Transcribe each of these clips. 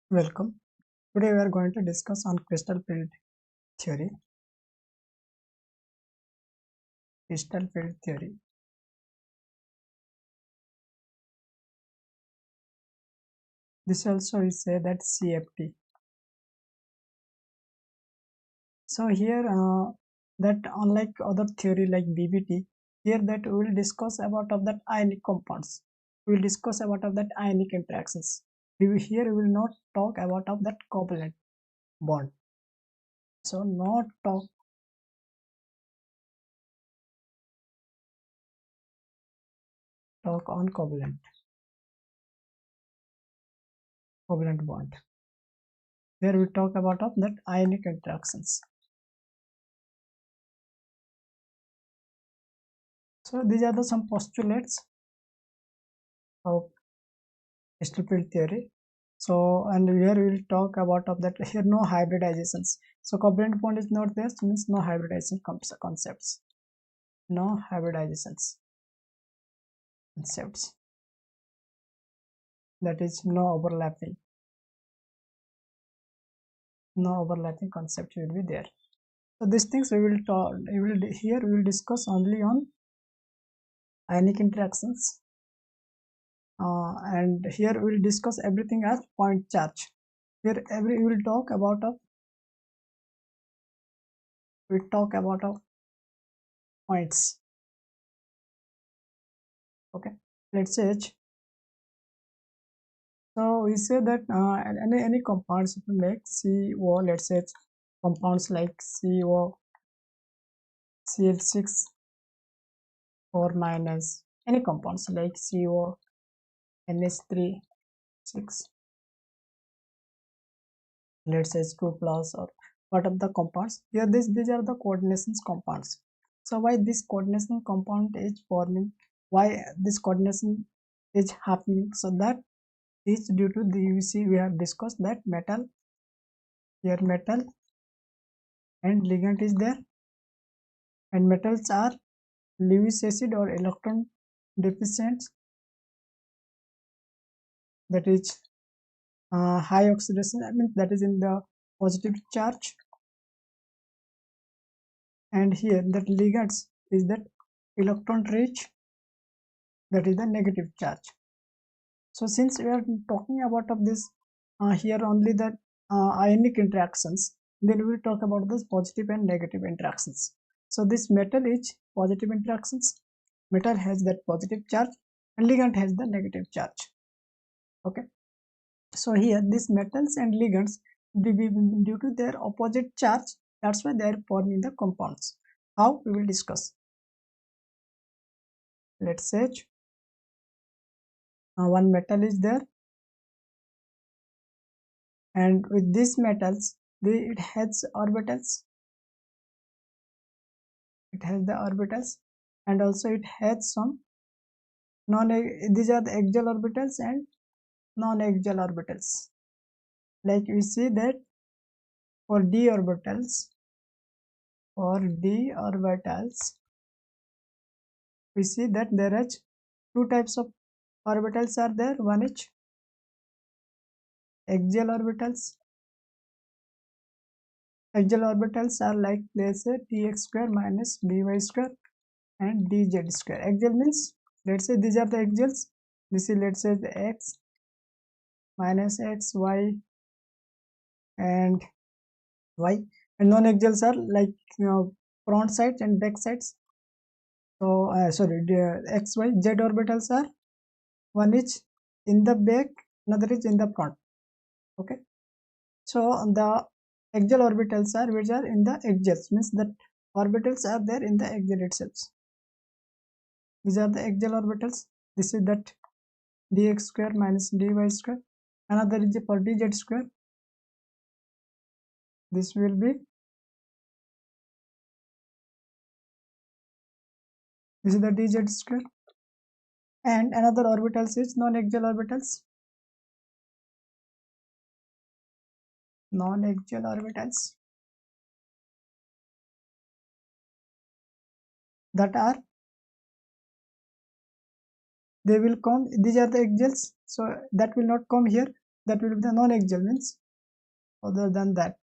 Welcome. Today we are going to discuss on crystal field theory. Crystal field theory. This also is say that CFT. So here that unlike other theory like BBT, here that we will discuss about of that ionic compounds. We will discuss about of that ionic interactions. Here we will not talk about of that covalent bond. So not talk on covalent bond. Here we talk about of that ionic interactions. So these are the some postulates of crystal field theory. So and here we will talk about of that here no hybridizations. So covalent bond is not there, so means no hybridization concepts. No hybridizations concepts. That is no overlapping. No overlapping concept will be there. So these things we will talk. Here we will discuss only on ionic interactions. And here we will discuss everything as point charge. Here we will talk about points. Okay, let's say so we say that any compounds like CO, let's say compounds like CO, Cl6 or minus, any compounds like CO, NH3, 6, let's say 2 plus or what of the compounds. Here these are the coordinations compounds. So why this coordination compound is forming? Why this coordination is happening? So that is due to the we have discussed that metal, here metal and ligand is there, and metals are Lewis acid or electron deficient, that is high oxidation, I mean that is in the positive charge, and here that ligands is that electron rich, that is the negative charge. So since we are talking about of this here only that ionic interactions, then we will talk about this positive and negative interactions. So this metal is positive interactions, metal has that positive charge and ligand has the negative charge. Okay, so here these metals and ligands, due to their opposite charge, that's why they are forming the compounds. How, we will discuss. Let's say one metal is there, and with these metals it has orbitals, and also it has some non, these are the axial orbitals and non-axial orbitals. Like we see that for d orbitals, we see that there are two types of orbitals are there. One is axial orbitals. Axial orbitals are like, let's say, dx square minus dy square and dz square. Axial means, let's say these are the axials. This is, let's say, the x minus x, y and y. And non-axials are like front sides and back sides. So sorry, the x, y, z orbitals are, one is in the back, another is in the front. Okay, so the axial orbitals are which are in the axials, means that orbitals are there in the axial itself. These are the axial orbitals. This is that dx square minus dy square. Another is for dz square. This will be, this is the dz square. And another orbitals is non-axial orbitals. Non-axial orbitals that are, they will come, these are the axials, so that will not come here. that will be the non-axial, means other than that.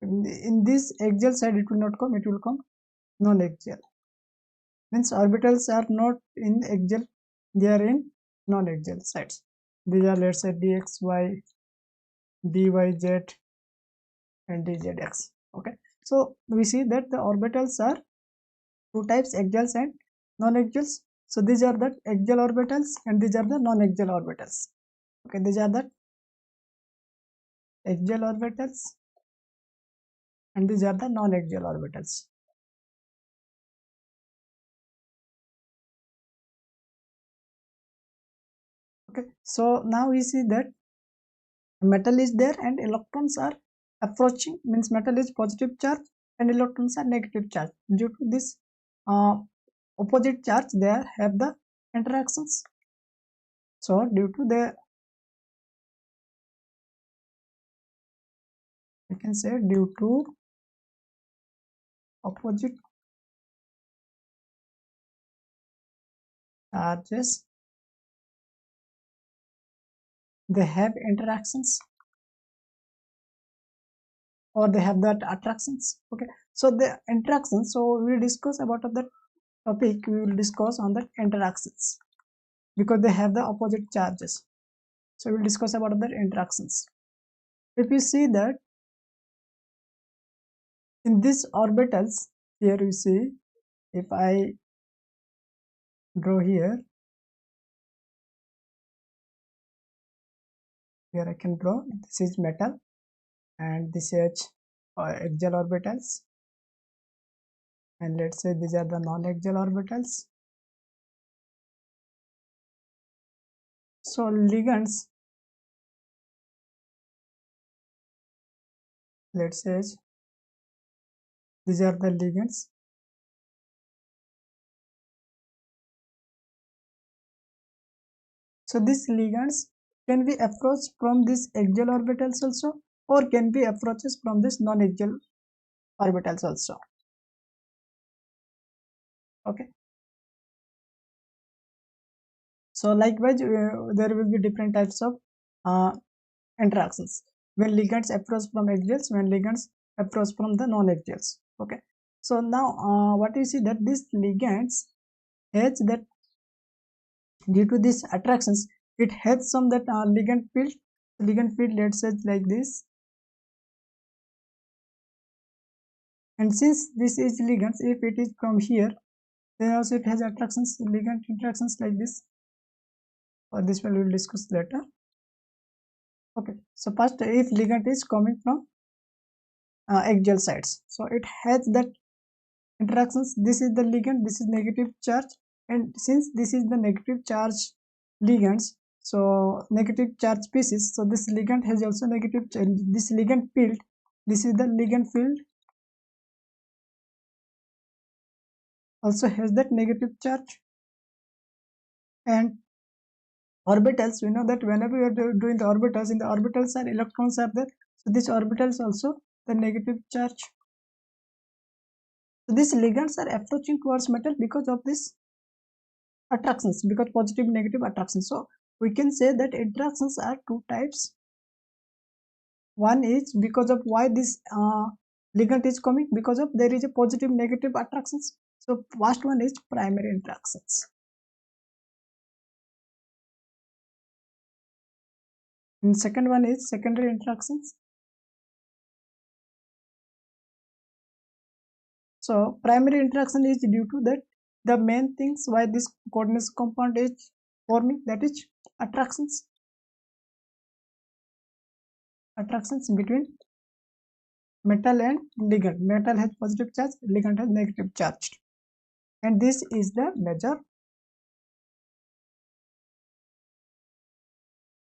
In this axial side it will not come, it will come non-axial, means orbitals are not in axial, they are in non-axial sides. These are, let's say, dxy, dyz and dzx. Okay, so we see that the orbitals are two types, axials and non-axials. So these are the axial orbitals and these are the non-axial orbitals. Okay, these are the axial orbitals and these are the non-axial orbitals. Okay, so now we see that metal is there and electrons are approaching, means metal is positive charge and electrons are negative charge. Due to this opposite charge, they have the interactions. So due to the, you can say, due to opposite charges, they have interactions or they have that attractions. Okay, so the interactions, so we will discuss about that topic, we will discuss on the interactions because they have the opposite charges. So we will discuss about the interactions. If you see that in these orbitals, here you see, if I draw here I can draw, this is metal and this is axial orbitals, and let's say these are the non-axial orbitals. So ligands, let's say these are the ligands. So these ligands can be approached from these axial orbitals also, or can be approaches from this non-axial orbitals also. Okay, so likewise there will be different types of interactions when ligands approach from axials, when ligands approach from the non-axials. Okay, so now what you see that these ligands has that, due to these attractions, it has some that ligand field, let's say like this. And since this is ligands, if it is from here, then also it has attractions, ligand interactions like this. Or this one we will discuss later. Okay, so first, if ligand is coming from axial sides, so it has that interactions. This is the ligand, this is negative charge, and since this is the negative charge ligands, so negative charge species, so this ligand has also negative charge. This ligand field, this is the ligand field, also has that negative charge. And orbitals, we know that whenever you are doing the orbitals, in the orbitals are electrons are there, so this orbitals also the negative charge. So these ligands are approaching towards metal because of this attractions, because positive negative attractions. So we can say that interactions are two types. One is because of why this ligand is coming, because of there is a positive negative attractions. So first one is primary interactions, and second one is secondary interactions. So primary interaction is due to that the main things why this coordination compound is forming, that is attractions between metal and ligand. Metal has positive charge, ligand has negative charge, and this is the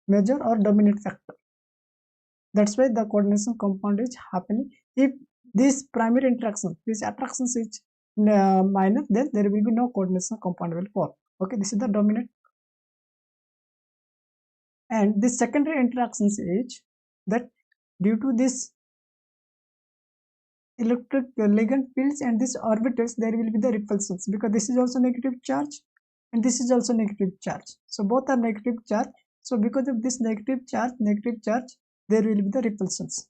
major or dominant factor. That's why the coordination compound is happening. If this primary interaction, this attractions is minor, then there will be no coordination compound will form. Okay, this is the dominant. And this secondary interactions is that due to this electric ligand fields and these orbitals, there will be the repulsions, because this is also negative charge and this is also negative charge. So both are negative charge, So because of this negative charge, there will be the repulsions.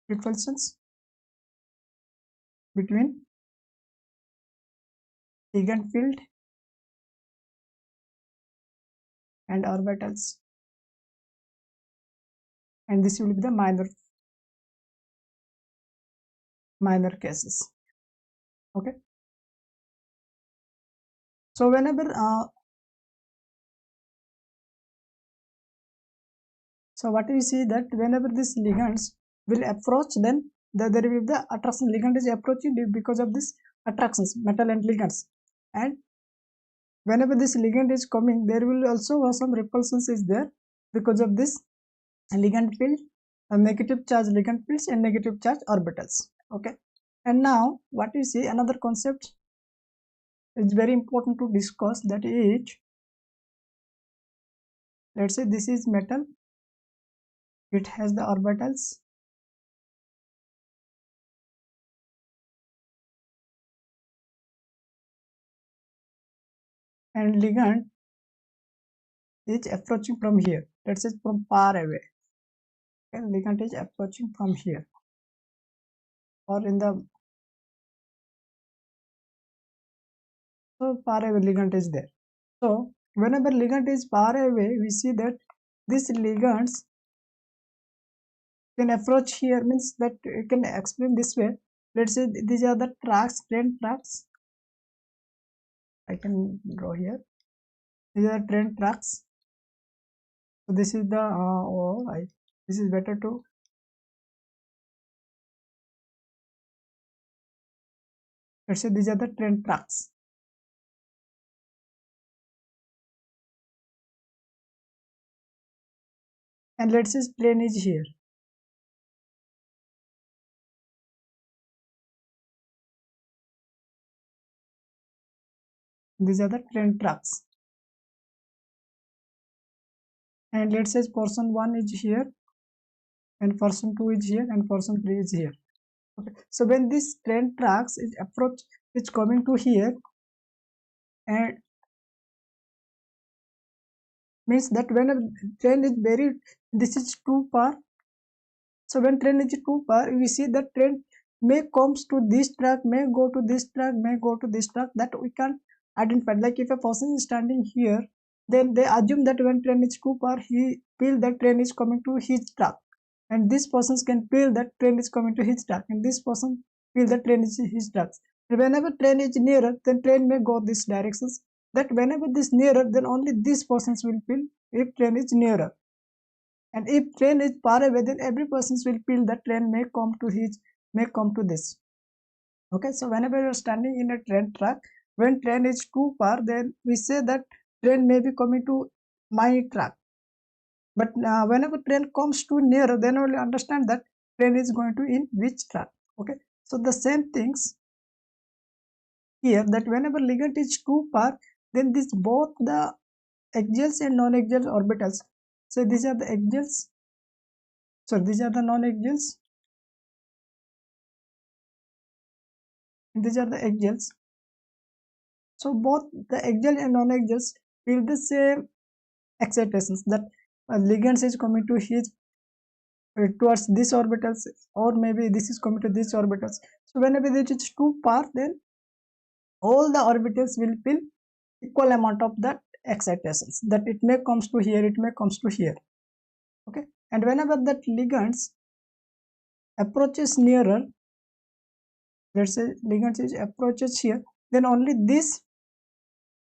Repulsions between ligand field and orbitals, and this will be the minor cases. Okay. So whenever so what we see that whenever these ligands will approach, then there will be the attraction. Ligand is approaching because of this attractions, metal and ligands, and whenever this ligand is coming, there will also some repulsions is there because of this ligand field, negative charge ligand fields and negative charge orbitals. Okay, and now what we see, another concept is very important to discuss, that is, let's say this is metal, it has the orbitals, and ligand is approaching from here, let's say from far away, and ligand is approaching from here or in the so far away ligand is there. So whenever ligand is far away, we see that these ligands can approach here, means that you can explain this way. Let's say these are the tracks, train tracks. I can draw here. These are train tracks. So this is the this is better to, let's say these are the train tracks. And let's say train is here. These are the train tracks. And let's say person 1 is here, and person 2 is here, and person 3 is here. Okay. So when this train tracks is approach, it's coming to here, and means that when a train is very, this is too far. So when train is too far, we see that train may comes to this track, may go to this track, may go to this track, that we can identify. Like if a person is standing here, then they assume that when train is too far, he feel that train is coming to his track, and this person can feel that train is coming to his track, and this person feel that train is his track. Whenever train is nearer, then train may go this directions. That whenever this nearer, then only these persons will feel if train is nearer. And if train is far away, then every person will feel that train may come to this. Okay, so whenever you're standing in a train track, when train is too far, then we say that train may be coming to my track. But whenever train comes to nearer, then only understand that train is going to in which track. Okay, so the same things here, that whenever ligand is too far, then this both the axials and non-axial orbitals. So these are the axials. So these are the non-axials. These are the axials. So both the axial and non-axials feel the same excitations, that ligands is coming to his towards this orbitals, or maybe this is coming to this orbitals. So whenever it is too far, then all the orbitals will feel equal amount of that excitations, that it may comes to here, it may comes to here. Okay, and whenever that ligands approaches nearer, let's say ligands is approaches here, then only this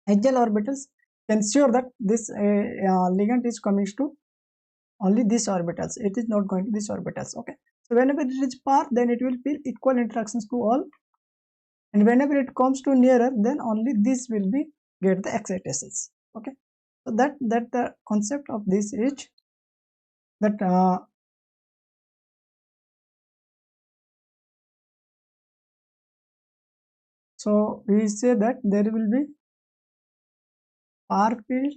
axial orbitals can ensure that this ligand is coming to only these orbitals, it is not going to these orbitals. Okay, so whenever it is far, then it will feel equal interactions to all, and whenever it comes to nearer, then only this will be get the excitations. Okay, so that the concept of this is that so we say that there will be far field,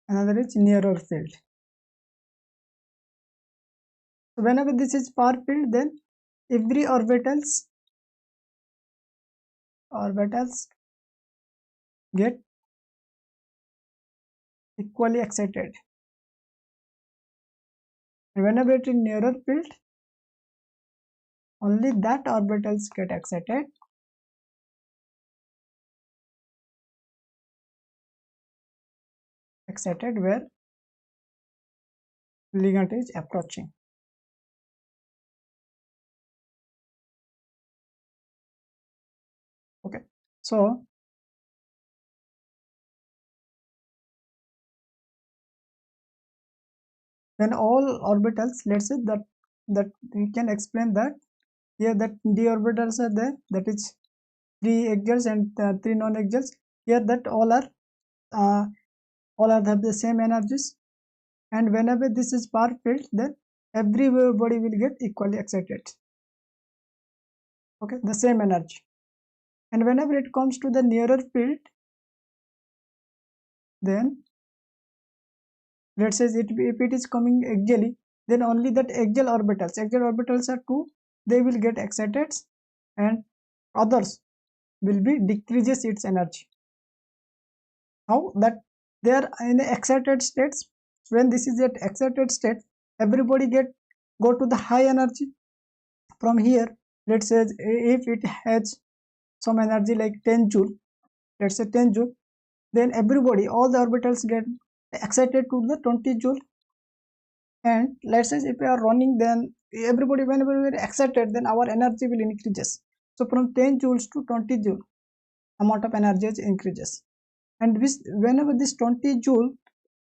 another is nearer field. So whenever this is far field, then every orbitals get equally excited. And whenever it is nearer field, only that orbitals get excited where ligand is approaching. Okay, so when all orbitals, let's say that we can explain that here that d orbitals are there, that is 3 axials and 3 non-axials. Here that all are have the same energies, and whenever this is far field, then everybody will get equally excited. Okay, the same energy. And whenever it comes to the nearer field, then let's say if it is coming axially, then only that axial orbitals are 2, they will get excited, and others will be decreases its energy. How that they are in excited states. When this is at excited state, everybody go to the high energy. From here, let's say if it has some energy like 10 joule, let's say 10 joule, then everybody, all the orbitals get excited to the 20 joule. And let's say if we are running, then everybody, whenever we are excited, then our energy will increases. So from 10 joules to 20 joule, amount of energy increases. And whenever this 20 joule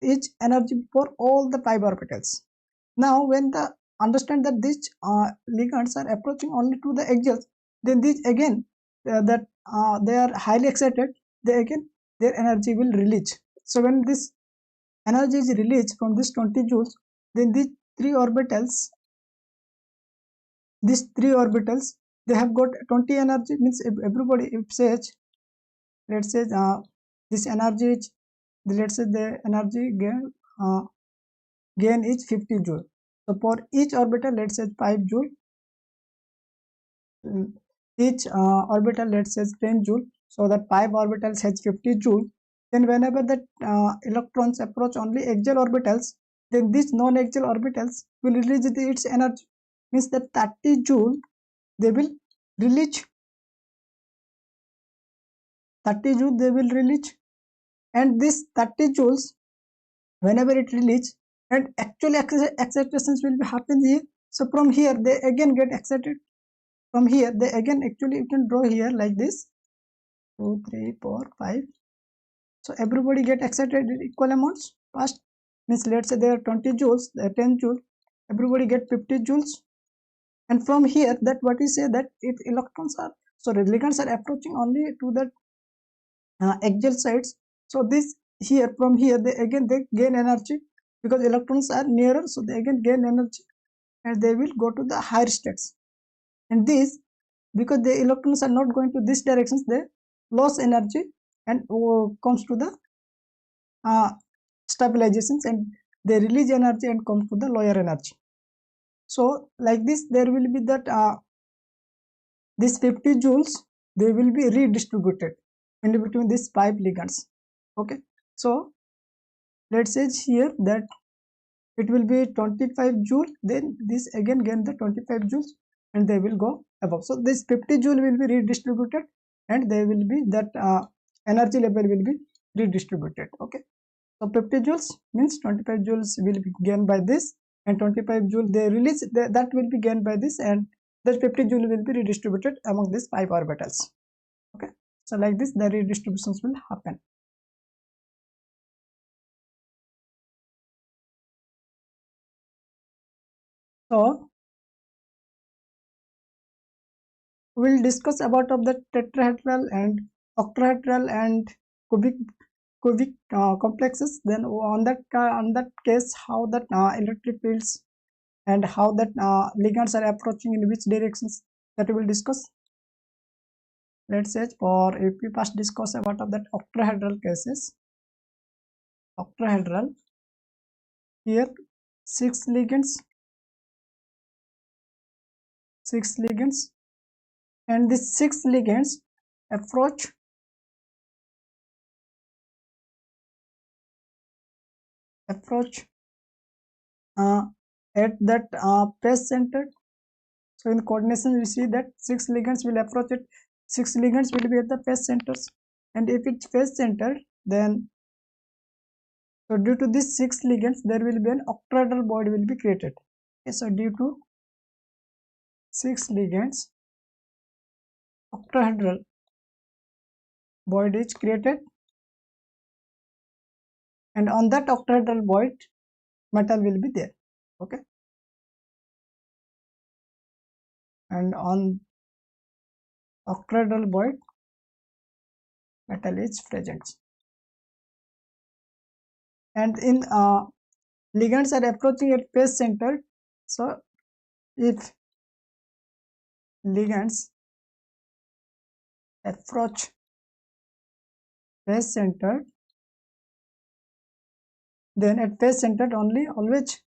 is energy for all the 5 orbitals. Now when the understand that these ligands are approaching only to the axials, then these again that they are highly excited, they again their energy will release. So when this energy is released from this 20 joules, then these three orbitals they have got 20 energy. Means if everybody, if says, let's say this energy is, let's say the energy gain is 50 joule. So for each orbital, let's say 5 joule, each orbital, let's say 10 joule, so that 5 orbitals has 50 joule. Then whenever the electrons approach only axial orbitals, then these non-axial orbitals will release its energy. Means that 30 joule they will release, 30 joule they will release. And this 30 joules, whenever it release, and actually excitations will be happen here. So from here they again get excited. From here they again, actually you can draw here like this, 2 3 4 5. So everybody get excited in equal amounts first. Means let's say there are 20 joules, there are 10 joules, everybody get 50 joules. And from here, that what we say, that if electrons are, sorry, ligands are approaching only to the axial sides, so this here, from here they again they gain energy, because electrons are nearer, so they again gain energy and they will go to the higher states. And this, because the electrons are not going to this directions, they lose energy and comes to the stabilizations, and they release energy and come to the lower energy. So like this, there will be that this 50 joules, they will be redistributed in between these 5 ligands. Okay, so let's say here that it will be 25 joule, then this again gain the 25 joules and they will go above. So this 50 joule will be redistributed, and they will be that energy level will be redistributed. Okay, so 50 joules means 25 joules will be gained by this, and 25 joule they release, that will be gained by this, and that 50 joule will be redistributed among these 5 orbitals. Okay, so like this the redistributions will happen. So we'll discuss about of the tetrahedral and octahedral and cubic complexes. Then on that case, how that electric fields and how that ligands are approaching in which directions, that we will discuss. Let's say for, if we first discuss about of that octahedral cases. Octahedral, here 6 ligands 6 ligands, and these 6 ligands approach at that face center. So in coordination we see that 6 ligands will approach it, 6 ligands will be at the face centers, and if it's face center, then so due to these 6 ligands there will be an octahedral bond will be created. Okay, so due to 6 ligands, octahedral bond is created, and on that octahedral bond metal will be there. Okay, and on octahedral bond metal is present, and in ligands are approaching at face center. So if ligands approach face center, then at face center only always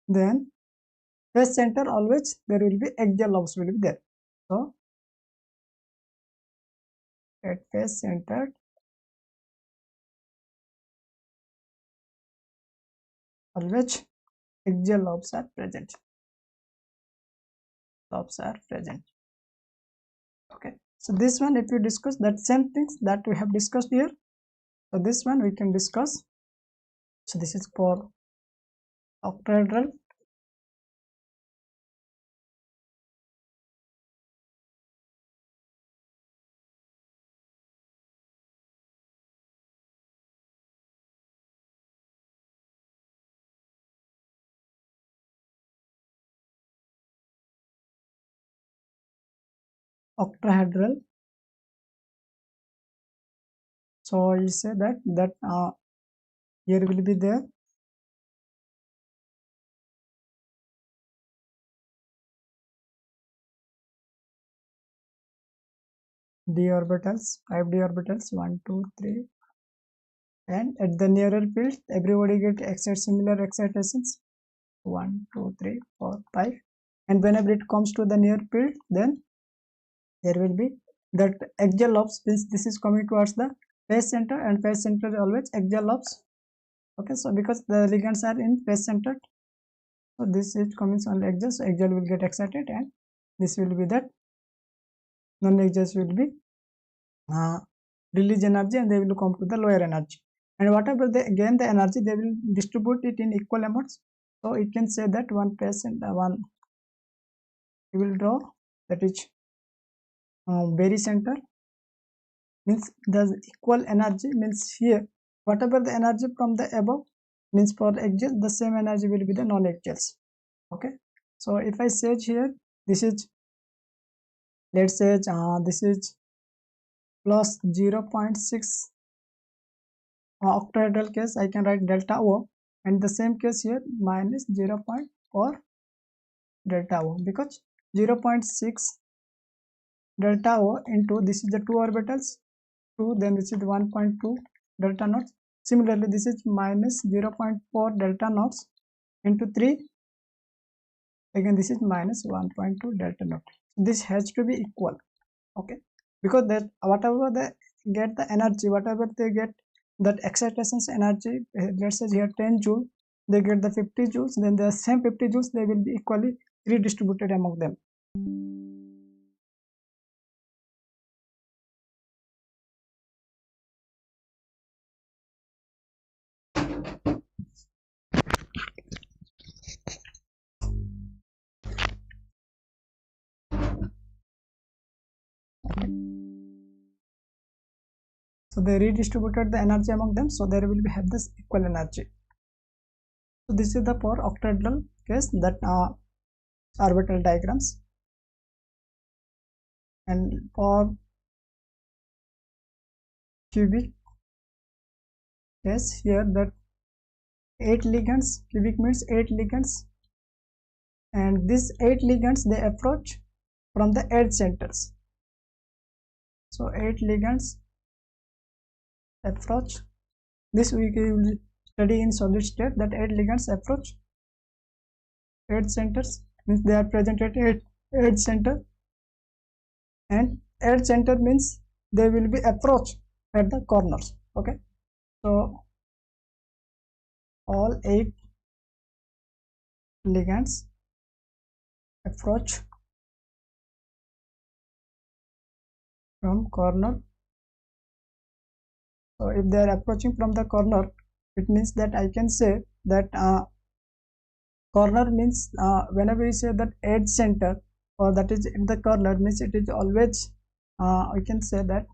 then face center always there will be axial lobes will be there. So at face center always axial lobes are present. Okay, so this one if you discuss that same things that we have discussed here, so this one we can discuss. So this is for octahedral. Octahedral. So you say that here will be there d orbitals, 5d orbitals, 1 2 3, and at the nearer field everybody get similar excitations, 1 2 3 4 5, and whenever it comes to the near field, then there will be that axial lobes, since this is coming towards the face center, and face center is always axial lobes. Okay, so because the ligands are in face center, so this is coming on axial, so axial will get excited, and this will be that non-axial will be release energy, and they will come to the lower energy, and whatever they gain the energy they will distribute it in equal amounts. So you can say that one patient one you will draw, that is very center, means the equal energy, means here whatever the energy from the above, means for axial the same energy will be the non-axials. Okay, so if I say here this is, let's say this is plus 0.6 octahedral case, I can write delta O, and the same case here minus 0.4 delta O, because 0.6 delta O into this is the 2 orbitals 2, then this is 1.2 delta knots. Similarly this is minus 0.4 delta knots into 3, again this is minus 1.2 delta knot. This has to be equal. Okay, because that whatever they get the energy, whatever they get that excitations energy, let's say here 10 joule, they get the 50 joules, then the same 50 joules they will be equally redistributed among them. So they redistributed the energy among them, so there will be have this equal energy. So this is the for octahedral case, that orbital diagrams, and for cubic case here that 8 ligands, cubic means 8 ligands, and these 8 ligands they approach from the edge centers. So 8 ligands approach, this we will study in solid state that 8 ligands approach 8 centers, means they are present at 8 center, and 8 center means they will be approached at the corners. Okay, so all 8 ligands approach from corner. So if they are approaching from the corner, it means that I can say that corner means whenever we say that edge center or that is in the corner, means it is always we can say that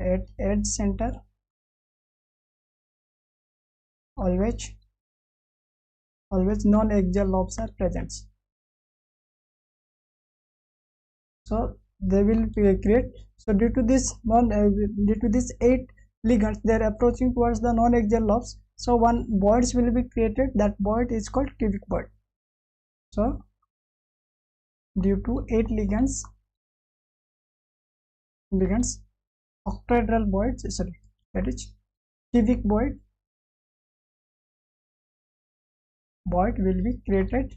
at edge center always non-axial lobes are present. So they will create. So due to this 8 ligands, they are approaching towards the non-axial lobes. So one voids will be created. That void is called cubic void. So due to 8 ligands, octahedral voids, sorry, that is cubic void will be created,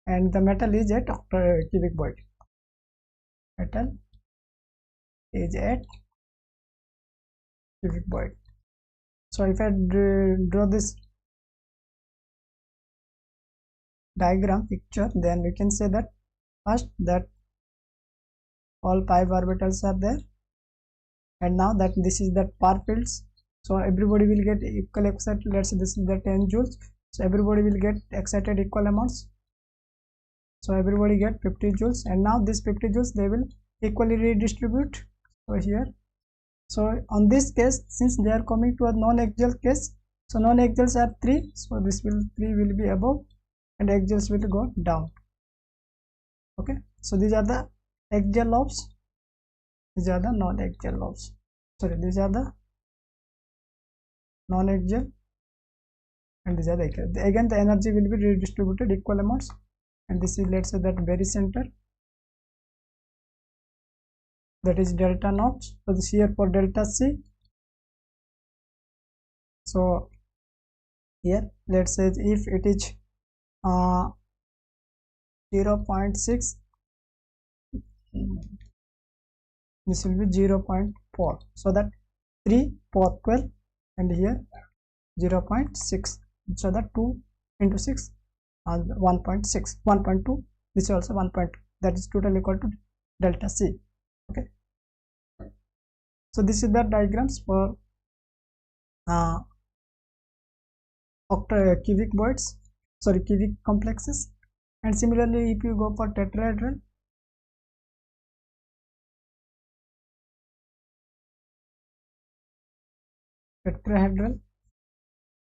and the metal is at cubic void. Metal is at cubic void. So if I draw this diagram picture, then we can say that first that all 5 orbitals are there, and now that this is the far fields. So everybody will get equal excited. Let's say this is the 10 joules. So everybody will get excited equal amounts. So everybody get 50 joules, and now this 50 joules they will equally redistribute. So here, so on this case, since they are coming to a non-axial case, so non-axials are 3. So this 3 will be above, and axials will go down. Okay. So these are the axial lobes. These are the non-axial lobes. Sorry, these are the non-axial, and these are the axial. Again, the energy will be redistributed equal amounts, and this is, let's say, that very center, that is delta naught. So this here for delta C. So here, let's say if it is 0.6, this will be 0.4. So that 3 for 12, and here 0.6. So that 2 into 6 and 1.6, 1.2. This is also 1.2. That is totally equal to delta C. Okay. So this is the diagrams for cubic voids, sorry, cubic complexes. And similarly, if you go for tetrahedral,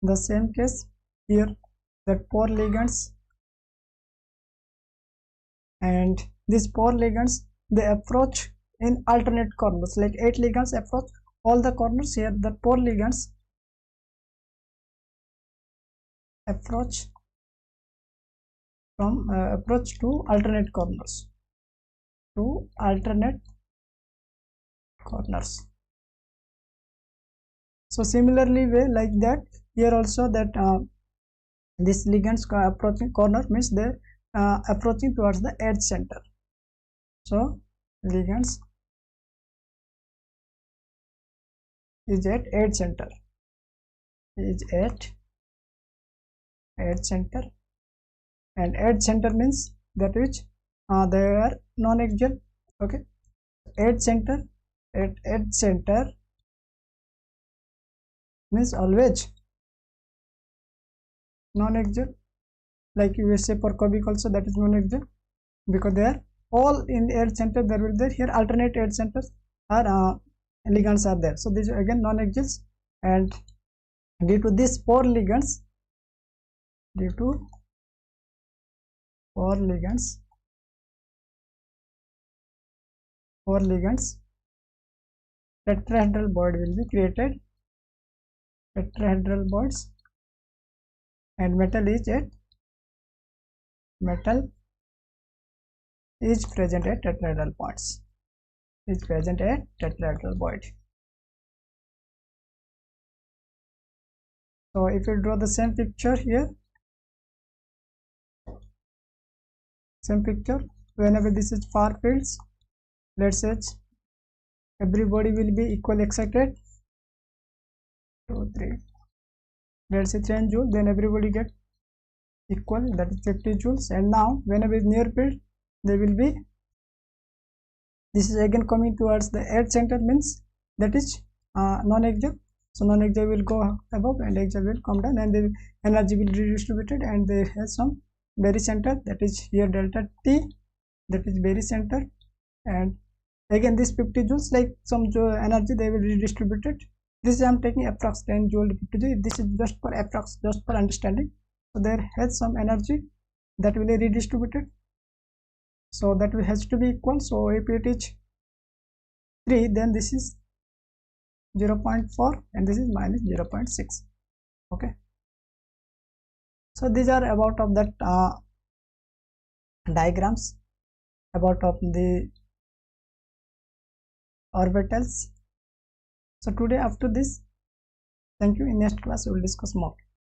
the same case here, that 4 ligands, and these 4 ligands they approach in alternate corners, like 8 ligands approach all the corners. Here the 4 ligands approach from approach to alternate corners, So similarly way like that, here also that this ligands approaching corner means they approaching towards the edge center. So ligands is at edge center, and edge center means that which they are non-axial. Okay, edge center means always non-axial. Like you will say for cubic also, that is non-axial, because they are all in the edge center. There will be here alternate edge centers are ligands are there. So these are again non-axials, and due to these 4 ligands, tetrahedral void will be created, tetrahedral voids, and metal is present at tetrahedral points, is present at tetrahedral void. So if you draw the same picture here, whenever this is far fields, let's say everybody will be equally excited. 2 3, let's say 10 joules, then everybody get equal, that is 50 joules. And now whenever it's near field, they will be, this is again coming towards the earth center, means that is non-axial. So non-axial will go above and axial will come down, and the energy will be redistributed, and they have some barycenter, that is here delta T, that is barycenter. And again this 50 joules, like some energy they will redistribute it. This is I am taking approx 10 joule to 50 joule. This is just for approx, just for understanding. So there has some energy that will be redistributed, so that will has to be equal. So if it is 3, then this is 0.4 and this is minus 0.6. okay, so these are about of that diagrams about of the orbitals. So today after this, thank you. In next class we will discuss more.